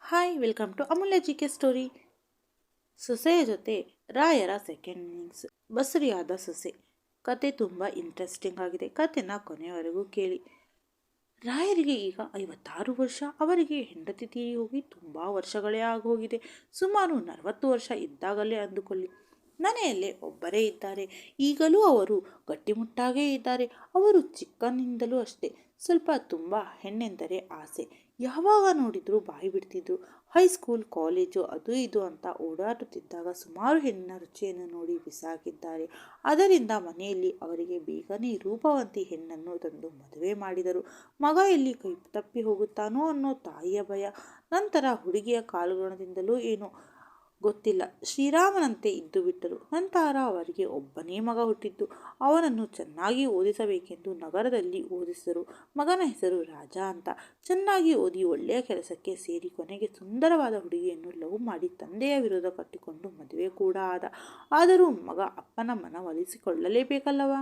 Hi welcome to Amulya G K story. ಸೊಸೆಯ ಜೊತೆ ರಾಯರ ಸೆಕೆಂಡ್ ಇನ್ನಿಂಗ್ಸ್. ಬಸುರಿಯಾದ ಸೊಸೆ ಕತೆ ತುಂಬ ಇಂಟ್ರೆಸ್ಟಿಂಗ್ ಆಗಿದೆ. ಕತೆನ ಕೊನೆಯವರೆಗೂ ಕೇಳಿ. ರಾಯರಿಗೆ ಈಗ 56 ವರ್ಷ. ಅವರಿಗೆ ಹೆಂಡತಿ ತೀರಿ ಹೋಗಿ ತುಂಬ ವರ್ಷಗಳೇ ಆಗೋಗಿದೆ. ಸುಮಾರು 40 ವರ್ಷ ಇದ್ದಾಗಲೇ ಅಂದುಕೊಳ್ಳಿ. ಮನೆಯಲ್ಲೇ ಒಬ್ಬರೇ ಇದ್ದಾರೆ. ಈಗಲೂ ಅವರು ಗಟ್ಟಿಮುಟ್ಟಾಗೇ ಇದ್ದಾರೆ. ಅವರು ಚಿಕ್ಕನಿಂದಲೂ ಅಷ್ಟೇ ಸ್ವಲ್ಪ ತುಂಬ ಹೆಣ್ಣೆಂದರೆ ಆಸೆ. ಯಾವಾಗ ನೋಡಿದ್ರು ಬಾಯಿ ಬಿಡ್ತಿದ್ರು. ಹೈಸ್ಕೂಲ್ ಕಾಲೇಜು ಅದು ಇದು ಅಂತ ಓಡಾಡುತ್ತಿದ್ದಾಗ ಸುಮಾರು ಹೆಣ್ಣಿನ ರುಚಿಯನ್ನು ನೋಡಿ ಬಿಸಾಕಿದ್ದಾರೆ. ಅದರಿಂದ ಮನೆಯಲ್ಲಿ ಅವರಿಗೆ ಬೇಗನೆ ರೂಪವಂತಿ ಹೆಣ್ಣನ್ನು ತಂದು ಮದುವೆ ಮಾಡಿದರು. ಮಗ ಎಲ್ಲಿ ಕೈ ತಪ್ಪಿ ಹೋಗುತ್ತಾನೋ ಅನ್ನೋ ತಾಯಿಯ ಭಯ. ನಂತರ ಹುಡುಗಿಯ ಕಾಲುಗುಣದಿಂದಲೂ ಏನೋ ಗೊತ್ತಿಲ್ಲ, ಶ್ರೀರಾಮನಂತೆ ಇದ್ದು ಬಿಟ್ಟರು. ನಂತರ ಅವರಿಗೆ ಒಬ್ಬನೇ ಮಗ ಹುಟ್ಟಿದ್ದು. ಅವನನ್ನು ಚೆನ್ನಾಗಿ ಓದಿಸಬೇಕೆಂದು ನಗರದಲ್ಲಿ ಓದಿಸಿದರು. ಮಗನ ಹೆಸರು ರಾಜ ಅಂತ. ಚೆನ್ನಾಗಿ ಓದಿ ಒಳ್ಳೆಯ ಕೆಲಸಕ್ಕೆ ಸೇರಿ ಕೊನೆಗೆ ಸುಂದರವಾದ ಹುಡುಗಿಯನ್ನು ಲವ್ ಮಾಡಿ ತಂದೆಯ ವಿರೋಧ ಕಟ್ಟಿಕೊಂಡು ಮದುವೆ ಕೂಡ ಆದ. ಆದರೂ ಮಗ ಅಪ್ಪನ ಮನವೊಲಿಸಿಕೊಳ್ಳಲೇಬೇಕಲ್ಲವ.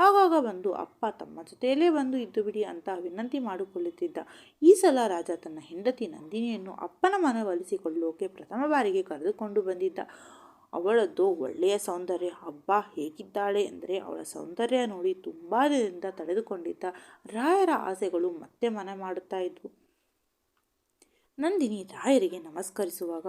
ಆಗಾಗ ಬಂದು ಅಪ್ಪ ತಮ್ಮ ಜೊತೆಯಲ್ಲೇ ಬಂದು ಇದ್ದು ಬಿಡಿ ಅಂತ ವಿನಂತಿ ಮಾಡಿಕೊಳ್ಳುತ್ತಿದ್ದ. ಈ ಸಲ ರಾಜ ತನ್ನ ಹೆಂಡತಿ ನಂದಿನಿಯನ್ನು ಅಪ್ಪನ ಮನವೊಲಿಸಿಕೊಳ್ಳೋಕೆ ಪ್ರಥಮ ಬಾರಿಗೆ ಕರೆದುಕೊಂಡು ಬಂದಿದ್ದ. ಅವಳದ್ದು ಒಳ್ಳೆಯ ಸೌಂದರ್ಯ. ಹಬ್ಬ ಹೇಗಿದ್ದಾಳೆ ಅಂದರೆ ಅವಳ ಸೌಂದರ್ಯ ನೋಡಿ ತುಂಬ ದಿನದಿಂದ ತಡೆದುಕೊಂಡಿದ್ದ ರಾಯರ ಆಸೆಗಳು ಮತ್ತೆ ಮನೆ ಮಾಡುತ್ತಾ ಇದ್ವು. ನಂದಿನಿ ರಾಯರಿಗೆ ನಮಸ್ಕರಿಸುವಾಗ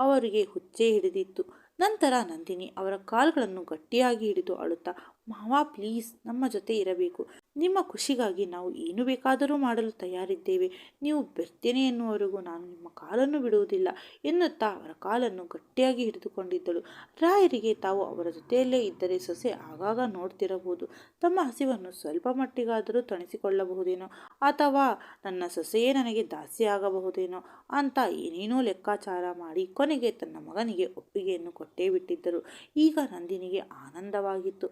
ಅವರಿಗೆ ಹುಚ್ಚೆ ಹಿಡಿದಿತ್ತು. ನಂತರ ನಂದಿನಿ ಅವರ ಕಾಲುಗಳನ್ನು ಗಟ್ಟಿಯಾಗಿ ಹಿಡಿದು ಅಳುತ್ತಾ, ಮಾವ ಪ್ಲೀಸ್ ನಮ್ಮ ಜೊತೆ ಇರಬೇಕು. ನಿಮ್ಮ ಖುಷಿಗಾಗಿ ನಾವು ಏನು ಬೇಕಾದರೂ ಮಾಡಲು ತಯಾರಿದ್ದೇವೆ. ನೀವು ಬರ್ತೇನೆ ಎನ್ನುವವರೆಗೂ ನಾನು ನಿಮ್ಮ ಕಾಲನ್ನು ಬಿಡುವುದಿಲ್ಲ ಎನ್ನುತ್ತಾ ಅವರ ಕಾಲನ್ನು ಗಟ್ಟಿಯಾಗಿ ಹಿಡಿದುಕೊಂಡಿದ್ದಳು. ರಾಯರಿಗೆ ತಾವು ಅವರ ಜೊತೆಯಲ್ಲೇ ಇದ್ದರೆ ಸೊಸೆ ಆಗಾಗ ನೋಡ್ತಿರಬಹುದು. ತಮ್ಮ ಹಸಿವನ್ನು ಸ್ವಲ್ಪ ಮಟ್ಟಿಗಾದರೂ ತಣಿಸಿಕೊಳ್ಳಬಹುದೇನೋ, ಅಥವಾ ನನ್ನ ಸೊಸೆಯೇ ನನಗೆ ದಾಸಿ ಆಗಬಹುದೇನೋ ಅಂತ ಏನೇನೋ ಲೆಕ್ಕಾಚಾರ ಮಾಡಿ ಕೊನೆಗೆ ತನ್ನ ಮಗನಿಗೆ ಒಪ್ಪಿಗೆಯನ್ನು ಕೊಟ್ಟೇ ಬಿಟ್ಟಿದ್ದರು. ಈಗ ನಂದಿನಿಗೆ ಆನಂದವಾಗಿತ್ತು.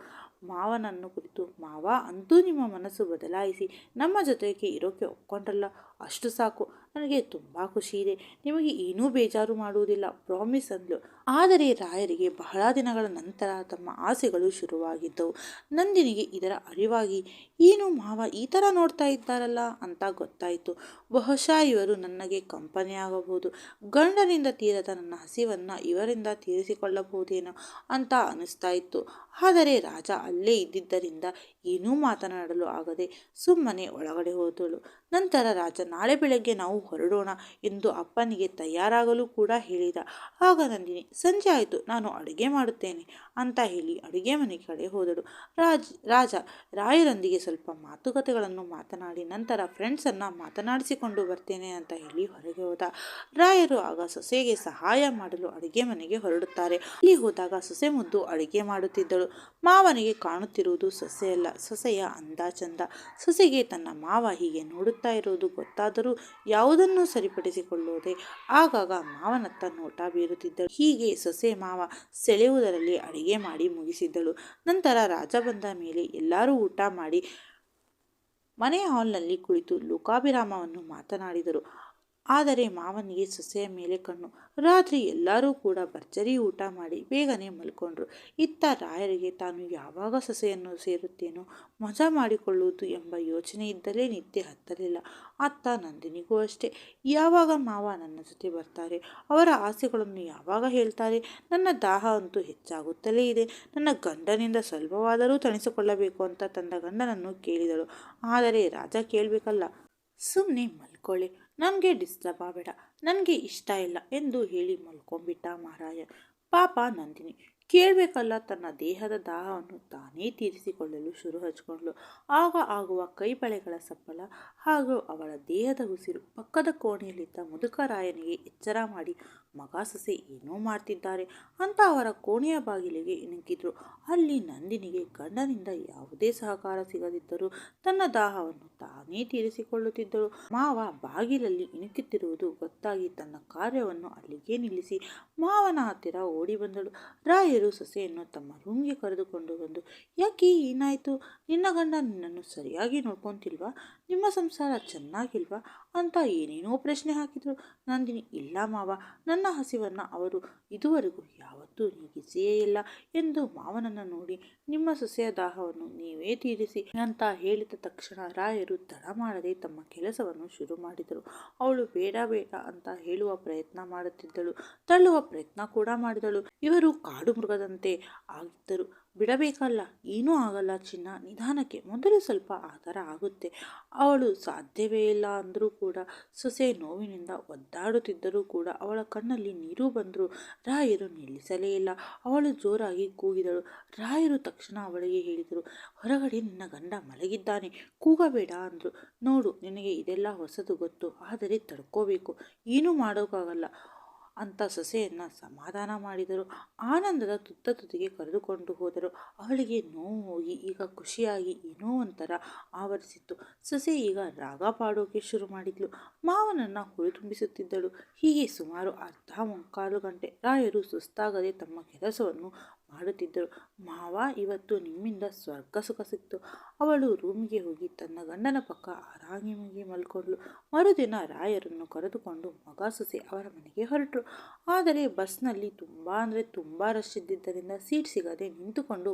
ಮಾವನನ್ನು ಕುರಿತು, ಮಾವ ಅಂತೂ ನಿಮ್ಮ ಮನಸ್ಸು ಬದಲಾಯಿಸಿ ನಮ್ಮ ಜೊತೆಗೆ ಇರೋಕೆ ಒಪ್ಕೊಂಡ್ರಲ್ಲ, ಅಷ್ಟು ಸಾಕು. ನನಗೆ ತುಂಬ ಖುಷಿ ಇದೆ. ನಿಮಗೆ ಏನೂ ಬೇಜಾರು ಮಾಡುವುದಿಲ್ಲ, ಪ್ರಾಮಿಸ್ ಅಂದ್ಲು. ಆದರೆ ರಾಯರಿಗೆ ಬಹಳ ದಿನಗಳ ನಂತರ ತಮ್ಮ ಆಸೆಗಳು ಶುರುವಾಗಿದ್ದವು. ನಂದಿನಿಗೆ ಇದರ ಅರಿವಾಗಿ, ಏನು ಮಾವ ಈ ಥರ ನೋಡ್ತಾ ಇದ್ದಾರಲ್ಲ ಅಂತ ಗೊತ್ತಾಯಿತು. ಬಹುಶಃ ಇವರು ನನಗೆ ಕಂಪನಿ ಆಗಬಹುದು. ಗಂಡನಿಂದ ತೀರದ ನನ್ನ ಹಸಿವನ್ನು ಇವರಿಂದ ತೀರಿಸಿಕೊಳ್ಳಬಹುದೇನೋ ಅಂತ ಅನಿಸ್ತಾ ಇತ್ತು. ಆದರೆ ರಾಜ ಅಲ್ಲೇ ಇದ್ದಿದ್ದರಿಂದ ಏನೂ ಮಾತನಾಡಲು ಆಗದೆ ಸುಮ್ಮನೆ ಒಳಗಡೆ ಹೋದಳು. ನಂತರ ರಾಜ ನಾಳೆ ಬೆಳಗ್ಗೆ ನಾವು ಹೊರಡೋಣ ಎಂದು ಅಪ್ಪನಿಗೆ ತಯಾರಾಗಲು ಕೂಡ ಹೇಳಿದ. ಆಗ ನಂದಿನಿ, ಸಂಜೆ ಆಯಿತು, ನಾನು ಅಡುಗೆ ಮಾಡುತ್ತೇನೆ ಅಂತ ಹೇಳಿ ಅಡುಗೆ ಮನೆ ಕಡೆ ಹೋದಳು. ರಾಜ ರಾಯರೊಂದಿಗೆ ಸ್ವಲ್ಪ ಮಾತುಕತೆಗಳನ್ನು ಮಾತನಾಡಿ ನಂತರ ಫ್ರೆಂಡ್ಸನ್ನು ಮಾತನಾಡಿಸಿಕೊಂಡು ಬರ್ತೇನೆ ಅಂತ ಹೇಳಿ ಹೊರಗೆ ಹೋದ. ರಾಯರು ಆಗ ಸೊಸೆಗೆ ಸಹಾಯ ಮಾಡಲು ಅಡುಗೆ ಮನೆಗೆ ಹೊರಡುತ್ತಾರೆ. ಅಲ್ಲಿ ಹೋದಾಗ ಸೊಸೆ ಮುದ್ದು ಅಡುಗೆ ಮಾಡುತ್ತಿದ್ದಳು. ಮಾವನಿಗೆ ಕಾಣುತ್ತಿರುವುದು ಸೊಸೆಯಲ್ಲ, ಸೊಸೆಯ ಅಂದ ಚಂದ. ಸೊಸೆಗೆ ತನ್ನ ಮಾವ ಹೀಗೆ ನೋಡುತ್ತಾ ಇರುವುದು ಗೊತ್ತಾದರೂ ಯಾವುದನ್ನು ಸರಿಪಡಿಸಿಕೊಳ್ಳೋದೆ ಆಗಾಗ ಮಾವನತ್ತ ನೋಟ ಬೀರುತ್ತಿದ್ದಳು. ಹೀಗೆ ಸೊಸೆ ಮಾವ ಸೆಳೆಯುವುದರಲ್ಲಿ ಅಡಿಗೆ ಮಾಡಿ ಮುಗಿಸಿದ್ದಳು. ನಂತರ ರಾಜ ಬಂದ ಮೇಲೆ ಎಲ್ಲರೂ ಊಟ ಮಾಡಿ ಮನೆಯ ಹಾಲ್ನಲ್ಲಿ ಕುಳಿತು ಲೋಕಾಭಿರಾಮವನ್ನು ಮಾತನಾಡಿದರು. ಆದರೆ ಮಾವನಿಗೆ ಸೊಸೆಯ ಮೇಲೆ ಕಣ್ಣು. ರಾತ್ರಿ ಎಲ್ಲರೂ ಕೂಡ ಭರ್ಜರಿ ಊಟ ಮಾಡಿ ಬೇಗನೆ ಮಲ್ಕೊಂಡ್ರು. ಇತ್ತ ರಾಯರಿಗೆ ತಾನು ಯಾವಾಗ ಸೊಸೆಯನ್ನು ಸೇರುತ್ತೇನೋ, ಮಜಾ ಮಾಡಿಕೊಳ್ಳುವುದು ಎಂಬ ಯೋಚನೆ ಇದ್ದಲೇ ನಿದ್ದೆ ಹತ್ತಲಿಲ್ಲ. ಅತ್ತ ನಂದಿನಿಗೂ ಅಷ್ಟೇ. ಯಾವಾಗ ಮಾವ ನನ್ನ ಜೊತೆ ಬರ್ತಾರೆ, ಅವರ ಆಸೆಗಳನ್ನು ಯಾವಾಗ ಹೇಳ್ತಾರೆ, ನನ್ನ ದಾಹ ಅಂತೂ ಹೆಚ್ಚಾಗುತ್ತಲೇ ಇದೆ. ನನ್ನ ಗಂಡನಿಂದ ಸ್ವಲ್ಪವಾದರೂ ತಣಿಸಿಕೊಳ್ಳಬೇಕು ಅಂತ ತನ್ನ ಗಂಡನನ್ನು ಕೇಳಿದಳು. ಆದರೆ ರಾಜ ಕೇಳಬೇಕಲ್ಲ, ಸುಮ್ಮನೆ ಮಲ್ಕೊಳ್ಳಿ, ನನಗೆ ಡಿಸ್ಟರ್ಬ್ ಆಗಬೇಡ, ನನಗೆ ಇಷ್ಟ ಇಲ್ಲ ಎಂದು ಹೇಳಿ ಮಲ್ಕೊಂಡ್ಬಿಟ್ಟ ಮಹಾರಾಯ. ಪಾಪ ನಂದಿನಿ ಕೇಳಬೇಕಲ್ಲ, ತನ್ನ ದೇಹದ ದಾಹವನ್ನು ತಾನೇ ತೀರಿಸಿಕೊಳ್ಳಲು ಶುರು ಹಚ್ಕೊಂಡ್ಳು. ಆಗ ಆಗುವ ಕೈ ಬಳೆಗಳ ಸಪ್ಪಳ ಹಾಗೂ ಅವಳ ದೇಹದ ಉಸಿರು ಪಕ್ಕದ ಕೋಣೆಯಲ್ಲಿದ್ದ ಮುದುಕರಾಯನಿಗೆ ಎಚ್ಚರ ಮಾಡಿ ಮಗ ಸೊಸೆ ಏನೋ ಮಾಡ್ತಿದ್ದಾರೆ ಅಂತ ಅವರ ಕೋಣೆಯ ಬಾಗಿಲಿಗೆ ಇಣುಕಿದ್ರು. ಅಲ್ಲಿ ನಂದಿನಿಗೆ ಗಂಡನಿಂದ ಯಾವುದೇ ಸಹಕಾರ ಸಿಗದಿದ್ದರೂ ತನ್ನ ದಾಹವನ್ನು ತಾನೇ ತೀರಿಸಿಕೊಳ್ಳುತ್ತಿದ್ದಳು. ಮಾವ ಬಾಗಿಲಲ್ಲಿ ಇಣುಕುತ್ತಿರುವುದು ಗೊತ್ತಾಗಿ ತನ್ನ ಕಾರ್ಯವನ್ನು ಅಲ್ಲಿಗೆ ನಿಲ್ಲಿಸಿ ಮಾವನ ಹತ್ತಿರ ಓಡಿ ಬಂದಳು. ರಾಯರು ಸೊಸೆಯನ್ನು ತಮ್ಮ ರೂಮ್ಗೆ ಕರೆದುಕೊಂಡು ಬಂದು, ಯಾಕೆ ಏನಾಯಿತು, ನಿನ್ನ ಗಂಡ ನಿನ್ನನ್ನು ಸರಿಯಾಗಿ ನೋಡ್ಕೊತಿಲ್ವಾ, ನಿಮ್ಮ ಸಂಸಾರ ಚೆನ್ನಾಗಿಲ್ವಾ, ಅಂತ ಏನೇನೋ ಪ್ರಶ್ನೆ ಹಾಕಿದರು. ನಂದಿನಿ, ಇಲ್ಲ ಮಾವ, ನನ್ನ ಹಸಿವನ್ನು ಅವರು ಇದುವರೆಗೂ ಯಾವತ್ತೂ ನೀಗಿಸಿಯೇ ಇಲ್ಲ ಎಂದು ಮಾವನನ್ನು ನೋಡಿ ನಿಮ್ಮ ಸೊಸೆಯ ದಾಹವನ್ನು ನೀವೇ ತೀರಿಸಿ ಅಂತ ಹೇಳಿದ ತಕ್ಷಣ ರಾಯರು ತಡ ಮಾಡದೆ ತಮ್ಮ ಕೆಲಸವನ್ನು ಶುರು ಮಾಡಿದರು. ಅವಳು ಬೇಡ ಬೇಡ ಅಂತ ಹೇಳುವ ಪ್ರಯತ್ನ ಮಾಡುತ್ತಿದ್ದಳು, ತಳ್ಳುವ ಪ್ರಯತ್ನ ಕೂಡ ಮಾಡಿದಳು. ಇವರು ಕಾಡು ಮೃಗದಂತೆ ಆಗಿದ್ದರು. ಬಿಡಬೇಕಲ್ಲ, ಏನೂ ಆಗಲ್ಲ ಚಿನ್ನ, ನಿಧಾನಕ್ಕೆ, ಮೊದಲು ಸ್ವಲ್ಪ ಆ ಥರ ಆಗುತ್ತೆ. ಅವಳು ಸಾಧ್ಯವೇ ಇಲ್ಲ ಅಂದರೂ ಕೂಡ ಸೊಸೆ ನೋವಿನಿಂದ ಒದ್ದಾಡುತ್ತಿದ್ದರೂ ಕೂಡ ಅವಳ ಕಣ್ಣಲ್ಲಿ ನೀರು ಬಂದರೂ ರಾಯರು ನಿಲ್ಲಿಸಲೇ ಇಲ್ಲ. ಅವಳು ಜೋರಾಗಿ ಕೂಗಿದಳು. ರಾಯರು ತಕ್ಷಣ ಅವಳಿಗೆ ಹೇಳಿದರು, ಹೊರಗಡೆ ನಿನ್ನ ಗಂಡ ಮಲಗಿದ್ದಾನೆ, ಕೂಗಬೇಡ ಅಂದರು. ನೋಡು, ನಿನಗೆ ಇದೆಲ್ಲ ಹೊಸದು ಗೊತ್ತು, ಆದರೆ ತಡ್ಕೋಬೇಕು, ಏನೂ ಮಾಡೋಕ್ಕಾಗಲ್ಲ ಅಂತ ಸೊಸೆಯನ್ನು ಸಮಾಧಾನ ಮಾಡಿದರು. ಆನಂದದ ತುತ್ತ ತುದಿಗೆ ಕರೆದುಕೊಂಡು ಹೋದರು. ಅವಳಿಗೆ ನೋವು ಹೋಗಿ ಈಗ ಖುಷಿಯಾಗಿ ಏನೋ ಒಂಥರ ಆವರಿಸಿತ್ತು. ಸೊಸೆ ಈಗ ರಾಗ ಪಾಡೋಕೆ ಶುರು ಮಾಡಿದ್ಲು, ಮಾವನನ್ನು ಹುರಿದುಂಬಿಸುತ್ತಿದ್ದಳು. ಹೀಗೆ ಸುಮಾರು ಅರ್ಧ ಮುಕ್ಕಾಲು ಗಂಟೆ ರಾಯರು ಸುಸ್ತಾಗದೆ ತಮ್ಮ ಕೆಲಸವನ್ನು ಮಾಡುತ್ತಿದ್ದರು. ಮಾವ, ಇವತ್ತು ನಿಮ್ಮಿಂದ ಸ್ವರ್ಗ ಸುಖ ಸಿಕ್ತು. ಅವಳು ರೂಮಿಗೆ ಹೋಗಿ ತನ್ನ ಗಂಡನ ಪಕ್ಕ ಆರಾಮಾಗಿ ಮಲ್ಕೊಂಡ್ಳು. ಮರುದಿನ ರಾಯರನ್ನು ಕರೆದುಕೊಂಡು ಮಗ ಸೊಸೆ ಅವರ ಮನೆಗೆ ಹೊರಟರು. ಆದರೆ ಬಸ್ನಲ್ಲಿ ತುಂಬ ರಶ್ ಇದ್ದಿದ್ದರಿಂದ ಸೀಟ್ ಸಿಗದೆ ನಿಂತುಕೊಂಡು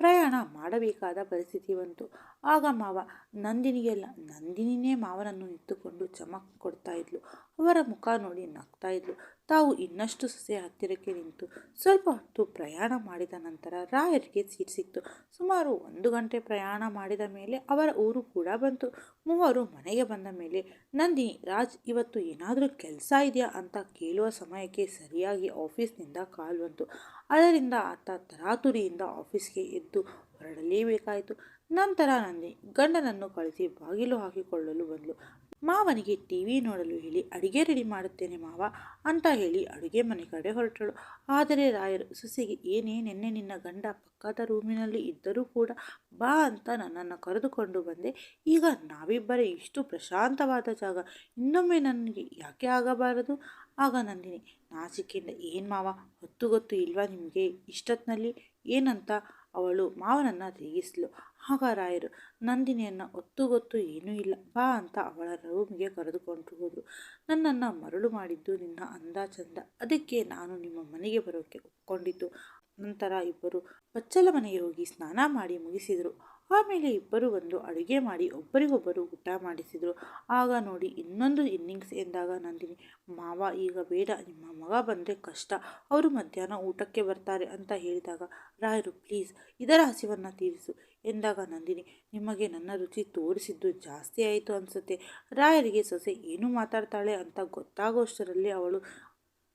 ಪ್ರಯಾಣ ಮಾಡಬೇಕಾದ ಪರಿಸ್ಥಿತಿ ಬಂತು. ಆಗ ಮಾವ ನಂದಿನಿನೇ ಮಾವನನ್ನು ನಿಂತುಕೊಂಡು ಚಮಕ್ ಕೊಡ್ತಾ ಇದ್ಲು. ಅವರ ಮುಖ ನೋಡಿ ನಗ್ತಾ ಇದ್ಲು. ತಾವು ಇನ್ನಷ್ಟು ಸೊಸೆ ಹತ್ತಿರಕ್ಕೆ ನಿಂತು ಸ್ವಲ್ಪ ಹೊತ್ತು ಪ್ರಯಾಣ ಮಾಡಿದ ನಂತರ ರಾಯರಿಗೆ ಸೀಟ್ ಸಿಕ್ತು. ಸುಮಾರು 1 ಗಂಟೆ ಪ್ರಯಾಣ ಮಾಡಿದ ಮೇಲೆ ಅವರ ಊರು ಕೂಡ ಬಂತು. ಮೂವರು ಮನೆಗೆ ಬಂದ ಮೇಲೆ ನಂದಿನಿ, ರಾಜ್ ಇವತ್ತು ಏನಾದರೂ ಕೆಲಸ ಇದೆಯಾ ಅಂತ ಕೇಳುವ ಸಮಯಕ್ಕೆ ಸರಿಯಾಗಿ ಆಫೀಸ್ನಿಂದ ಕಾಲ್ ಬಂತು. ಅದರಿಂದ ಆತ ತರಾತುರಿಯಿಂದ ಆಫೀಸ್ಗೆ ಎದ್ದು ಹೊರಡಲೇಬೇಕಾಯಿತು. ನಂತರ ನಂದಿನಿ ಗಂಡನನ್ನು ಕಳಿಸಿ ಬಾಗಿಲು ಹಾಕಿಕೊಳ್ಳಲು ಬಂದಳು. ಮಾವನಿಗೆ ಟಿವಿ ನೋಡಲು ಹೇಳಿ ಅಡುಗೆ ರೆಡಿ ಮಾಡುತ್ತೇನೆ ಮಾವ ಅಂತ ಹೇಳಿ ಅಡುಗೆ ಮನೆ ಕಡೆ ಹೊರಟಳು. ಆದರೆ ರಾಯರು ಸೊಸೆಗೆ, ಏನೇ ನೆನ್ನೆ ನಿನ್ನ ಗಂಡ ಪಕ್ಕದ ರೂಮಿನಲ್ಲಿ ಇದ್ದರೂ ಕೂಡ ಬಾ ಅಂತ ನನ್ನನ್ನು ಕರೆದುಕೊಂಡು ಬಂದೆ, ಈಗ ನಾವಿಬ್ಬರೇ ಇಷ್ಟು ಪ್ರಶಾಂತವಾದ ಜಾಗ, ಇನ್ನೊಮ್ಮೆ ನನಗೆ ಯಾಕೆ ಆಗಬಾರದು? ಆಗ ನಂದಿನಿ ನಾಚಿಕೆಯಿಂದ, ಏನು ಮಾವ, ಹೊತ್ತು ಗೊತ್ತು ಇಲ್ವಾ ನಿಮಗೆ ಇಷ್ಟೊತ್ತಿನಲ್ಲಿ ಏನಂತ ಅವಳು ಮಾವನನ್ನು ರೇಗಿಸ್ಲು. ಆಗ ರಾಯರು ನಂದಿನಿಯನ್ನು ಗೊತ್ತು ಏನೂ ಇಲ್ಲ ಬಾ ಅಂತ ಅವಳ ರೂಮಿಗೆ ಕರೆದುಕೊಂಡು ಹೋದರು. ನನ್ನನ್ನು ಮರಳು ಮಾಡಿದ್ದು ನಿನ್ನ ಅಂದ ಚಂದ, ಅದಕ್ಕೆ ನಾನು ನಿಮ್ಮ ಮನೆಗೆ ಬರೋಕ್ಕೆ ಒಪ್ಕೊಂಡಿದ್ದು. ನಂತರ ಇಬ್ಬರು ಬಚ್ಚಲ ಮನೆಗೆ ಹೋಗಿ ಸ್ನಾನ ಮಾಡಿ ಮುಗಿಸಿದರು. ಆಮೇಲೆ ಇಬ್ಬರು ಬಂದು ಅಡುಗೆ ಮಾಡಿ ಒಬ್ಬರಿಗೊಬ್ಬರು ಊಟ ಮಾಡಿಸಿದರು. ಆಗ ನೋಡಿ ಇನ್ನೊಂದು ಇನ್ನಿಂಗ್ಸ್ ಎಂದಾಗ ನಂದಿನಿ, ಮಾವ ಈಗ ಬೇಡ, ನಿಮ್ಮ ಮಗ ಬಂದರೆ ಕಷ್ಟ, ಅವರು ಮಧ್ಯಾಹ್ನ ಊಟಕ್ಕೆ ಬರ್ತಾರೆ ಅಂತ ಹೇಳಿದಾಗ ರಾಯರು, ಪ್ಲೀಸ್ ಇದರ ಹಸಿವನ್ನು ತೀರಿಸು ಎಂದಾಗ ನಂದಿನಿ, ನಿಮಗೆ ನನ್ನ ರುಚಿ ತೋರಿಸಿದ್ದು ಜಾಸ್ತಿ ಆಯಿತು ಅನಿಸುತ್ತೆ. ರಾಯರಿಗೆ ಸೊಸೆ ಏನು ಮಾತಾಡ್ತಾಳೆ ಅಂತ ಗೊತ್ತಾಗೋಷ್ಟರಲ್ಲಿ ಅವಳು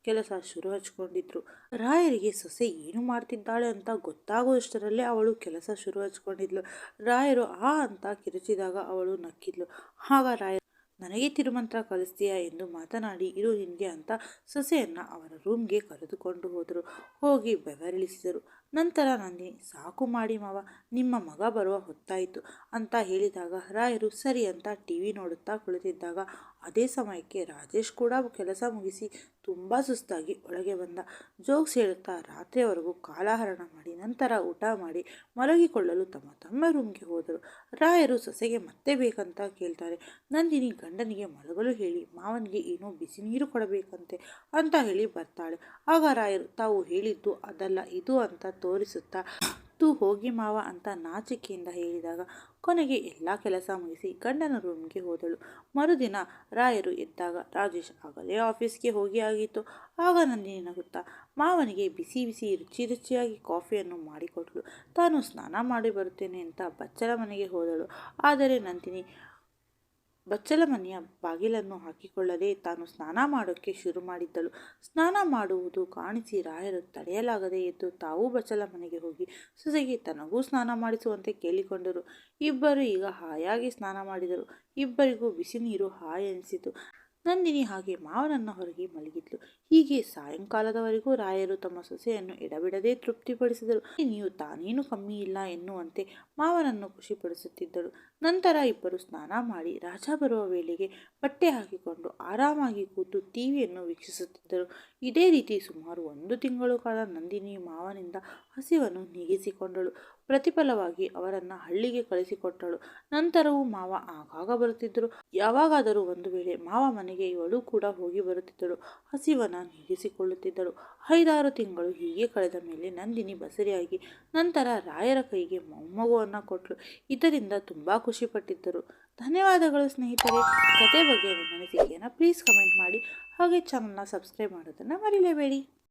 ಕೆಲಸ ಶುರು ಹಚ್ಕೊಂಡಿದ್ರು. ರಾಯರಿಗೆ ಸೊಸೆ ಏನು ಮಾಡ್ತಿದ್ದಾಳೆ ಅಂತ ಗೊತ್ತಾಗುವಷ್ಟರಲ್ಲೇ ಅವಳು ಕೆಲಸ ಶುರು ಹಚ್ಕೊಂಡಿದ್ಲು. ರಾಯರು ಆ ಅಂತ ಕಿರುಚಿದಾಗ ಅವಳು ನಕ್ಕಿದ್ಲು. ಆಗ ರಾಯರು, ನನಗೆ ತಿರುಮಂತ್ರ ಕಲಿಸ್ತೀಯಾ ಎಂದು ಮಾತನಾಡಿ ಇರು ನಿನಗೆ ಅಂತ ಸೊಸೆಯನ್ನು ಅವರ ರೂಮ್ಗೆ ಕರೆದುಕೊಂಡು ಹೋದರು. ಹೋಗಿ ಬೆವರಿಳಿಸಿದರು. ನಂತರ ನಂದಿನಿ, ಸಾಕು ಮಾಡಿ ಮಾವ, ನಿಮ್ಮ ಮಗ ಬರುವ ಹೊತ್ತಾಯಿತು ಅಂತ ಹೇಳಿದಾಗ ರಾಯರು ಸರಿ ಅಂತ ಟಿವಿ ನೋಡುತ್ತಾ ಕುಳಿತಿದ್ದಾಗ ಅದೇ ಸಮಯಕ್ಕೆ ರಾಜೇಶ್ ಕೂಡ ಕೆಲಸ ಮುಗಿಸಿ ತುಂಬ ಸುಸ್ತಾಗಿ ಒಳಗೆ ಬಂದ. ಜೋಕ್ಸ್ ಹೇಳುತ್ತಾ ರಾತ್ರಿಯವರೆಗೂ ಕಾಲಹರಣ ಮಾಡಿ ನಂತರ ಊಟ ಮಾಡಿ ಮಲಗಿಕೊಳ್ಳಲು ತಮ್ಮ ತಮ್ಮ ರೂಮ್ಗೆ ಹೋದರು. ರಾಯರು ಸೊಸೆಗೆ ಮತ್ತೆ ಬೇಕಂತ ಕೇಳ್ತಾರೆ. ನಂದಿನಿ ಗಂಡನಿಗೆ ಮಲಗಲು ಹೇಳಿ ಮಾವನಿಗೆ ಏನೋ ಬಿಸಿ ನೀರು ಕೊಡಬೇಕಂತೆ ಅಂತ ಹೇಳಿ ಬರ್ತಾಳೆ. ಆಗ ರಾಯರು ತಾವು ಹೇಳಿದ್ದು ಅದಲ್ಲ ಇದು ಅಂತ ತೋರಿಸುತ್ತಾ ತು ಹೋಗಿ ಮಾವ ಅಂತ ನಾಚಿಕೆಯಿಂದ ಹೇಳಿದಾಗ ಕೊನೆಗೆ ಎಲ್ಲ ಕೆಲಸ ಮುಗಿಸಿ ಗಂಡನ ರೂಮ್ಗೆ ಹೋದಳು. ಮರುದಿನ ರಾಯರು ಎದ್ದಾಗ ರಾಜೇಶ್ ಆಗಲೇ ಆಫೀಸ್ಗೆ ಹೋಗಿ ಆಗಿತ್ತು. ಆಗ ನಂದಿನಿ ನಗುತ್ತಾ ಮಾವನಿಗೆ ಬಿಸಿ ಬಿಸಿ ರುಚಿ ರುಚಿಯಾಗಿ ಕಾಫಿಯನ್ನು ಮಾಡಿಕೊಟ್ಟಳು. ತಾನು ಸ್ನಾನ ಮಾಡಿ ಬರುತ್ತೇನೆ ಅಂತ ಬಚ್ಚಲ ಮನೆಗೆ ಹೋದಳು. ಆದರೆ ನಂದಿನಿ ಬಚ್ಚಲ ಮನೆಯ ಬಾಗಿಲನ್ನು ಹಾಕಿಕೊಳ್ಳದೆ ತಾನು ಸ್ನಾನ ಮಾಡೋಕ್ಕೆ ಶುರು ಮಾಡಿದ್ದಳು. ಸ್ನಾನ ಮಾಡುವುದು ಕಾಣಿಸಿ ರಾಯರು ತಡೆಯಲಾಗದೆ ಎದ್ದು ತಾವೂ ಬಚ್ಚಲ ಮನೆಗೆ ಹೋಗಿ ಸೊಸೆಗೆ ತನಗೂ ಸ್ನಾನ ಮಾಡಿಸುವಂತೆ ಕೇಳಿಕೊಂಡರು. ಇಬ್ಬರು ಈಗ ಹಾಯಾಗಿ ಸ್ನಾನ ಮಾಡಿದರು. ಇಬ್ಬರಿಗೂ ಬಿಸಿ ನೀರು ಹಾಯ್ ಎನಿಸಿತು. ನಂದಿನಿ ಹಾಗೆ ಮಾವನನ್ನು ಹೊರಗೆ ಮಲಗಿದ್ಲು. ಹೀಗೆ ಸಾಯಂಕಾಲದವರೆಗೂ ರಾಯರು ತಮ್ಮ ಸೊಸೆಯನ್ನು ಎಡಬಿಡದೆ ತೃಪ್ತಿಪಡಿಸಿದರು. ನೀವು ತಾನೇನು ಕಮ್ಮಿ ಇಲ್ಲ ಎನ್ನುವಂತೆ ಮಾವನನ್ನು ಖುಷಿಪಡಿಸುತ್ತಿದ್ದಳು. ನಂತರ ಇಬ್ಬರು ಸ್ನಾನ ಮಾಡಿ ರಾಜ ಬರುವ ವೇಳೆಗೆ ಬಟ್ಟೆ ಹಾಕಿಕೊಂಡು ಆರಾಮಾಗಿ ಕೂತು ಟಿವಿಯನ್ನು ವೀಕ್ಷಿಸುತ್ತಿದ್ದರು. ಇದೇ ರೀತಿ ಸುಮಾರು 1 ತಿಂಗಳು ಕಾಲ ನಂದಿನಿ ಮಾವನಿಂದ ಹಸಿವನ್ನು ನೀಗಿಸಿಕೊಂಡಳು. ಪ್ರತಿಫಲವಾಗಿ ಅವರನ್ನು ಹಳ್ಳಿಗೆ ಕಳಿಸಿಕೊಟ್ಟಳು. ನಂತರವೂ ಮಾವ ಆಗಾಗ ಬರುತ್ತಿದ್ದರು. ಯಾವಾಗಾದರೂ ಒಂದು ವೇಳೆ ಮಾವ ಮನೆಗೆ ಇವಳು ಕೂಡ ಹೋಗಿ ಬರುತ್ತಿದ್ದಳು. ಹಸಿವನ್ನ ನೀಗಿಸಿಕೊಳ್ಳುತ್ತಿದ್ದಳು. 5-6 ತಿಂಗಳು ಹೀಗೆ ಕಳೆದ ಮೇಲೆ ನಂದಿನಿ ಬಸರಿಯಾಗಿ ನಂತರ ರಾಯರ ಕೈಗೆ ಮೊಮ್ಮಗುವನ್ನು ಕೊಟ್ಟಳು. ಇದರಿಂದ ತುಂಬ ಖುಷಿಪಟ್ಟಿದ್ದರು. ಧನ್ಯವಾದಗಳು ಸ್ನೇಹಿತರೆ. ಕತೆ ಬಗ್ಗೆ ನಿಮ್ಮ ಅನಿಸಿಕೆಯನ್ನು ಪ್ಲೀಸ್ ಕಮೆಂಟ್ ಮಾಡಿ. ಹಾಗೆ ಚಾನಲ್ನ ಸಬ್ಸ್ಕ್ರೈಬ್ ಮಾಡೋದನ್ನು ಮರಿಲೇಬೇಡಿ.